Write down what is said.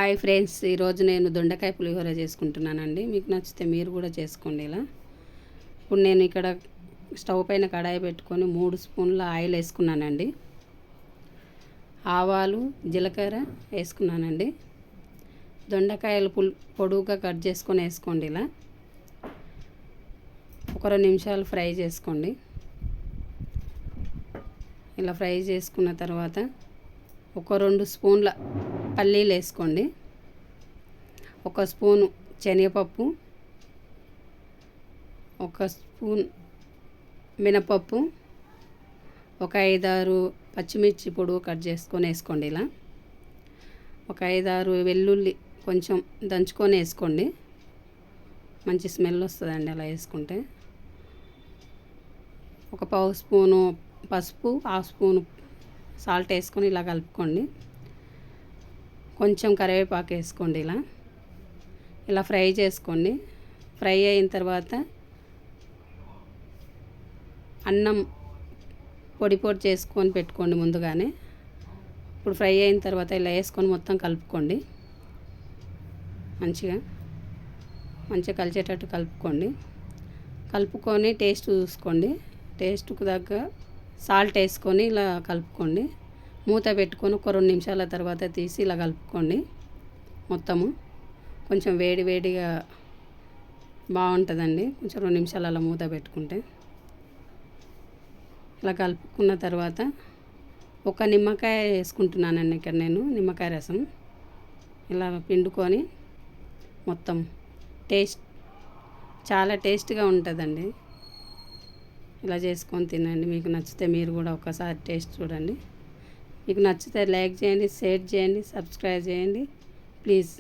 Hi friends, ఈరోజు నేను దొండకాయ పులిహోర చేసుకుంటున్నానండి. మీకు నచ్చితే మీరు కూడా చేసుకోండి. ఇలా ఇప్పుడు నేను ఇక్కడ స్టవ్ పైన కడాయి పెట్టుకొని 3 స్పూన్ల ఆయిల్ వేసుకున్నానండి. ఆవాలు, జీలకర్ర వేసుకున్నానండి. దొండకాయలు పొడువుగా కట్ చేసుకొని వేసుకోండి. ఇలా ఒక 2 నిమిషాలు ఫ్రై చేసుకోండి. ఇలా ఫ్రై చేసుకున్న తర్వాత ఒక 2 స్పూన్ల పల్లీలు వేసుకోండి. 1 స్పూను శనగపప్పు, 1 స్పూన్ మినపప్పు, ఒక 5-6 పచ్చిమిర్చి పొడుగు కట్ చేసుకొని వేసుకోండి. ఇలా ఒక 5-6 వెల్లుల్లి కొంచెం దంచుకొని వేసుకోండి. మంచి స్మెల్ వస్తుందండి అలా వేసుకుంటే. ఒక 1/2 స్పూను పసుపు, 1/2 స్పూను సాల్ట్ వేసుకొని ఇలా కలుపుకోండి. కొంచెం కరివేపాకు వేసుకోండి. ఇలా ఫ్రై చేసుకోండి. ఫ్రై అయిన తర్వాత అన్నం పొడి చేసుకొని పెట్టుకోండి ముందుగానే. ఇప్పుడు ఫ్రై అయిన తర్వాత ఇలా వేసుకొని మొత్తం కలుపుకోండి. మంచిగా కలిసేటట్టు కలుపుకోండి. కలుపుకొని టేస్ట్ చూసుకోండి. టేస్ట్కు తగ్గ సాల్ట్ వేసుకొని ఇలా కలుపుకోండి. మూత పెట్టుకొని ఒక 2 నిమిషాల తర్వాత తీసి ఇలా కలుపుకోండి. మొత్తము కొంచెం వేడిగా బాగుంటుందండి. కొంచెం 2 నిమిషాలు అలా మూత పెట్టుకుంటే. ఇలా కలుపుకున్న తర్వాత ఒక నిమ్మకాయ వేసుకుంటున్నానండి ఇక్కడ నేను. నిమ్మకాయ రసం ఇలా పిండుకొని మొత్తం చాలా టేస్ట్గా ఉంటుందండి. ఇలా చేసుకొని తినండి. మీకు నచ్చితే మీరు కూడా ఒకసారి టేస్ట్ చూడండి. మీకు నచ్చితే లైక్ చేయండి, షేర్ చేయండి, సబ్స్క్రైబ్ చేయండి ప్లీజ్.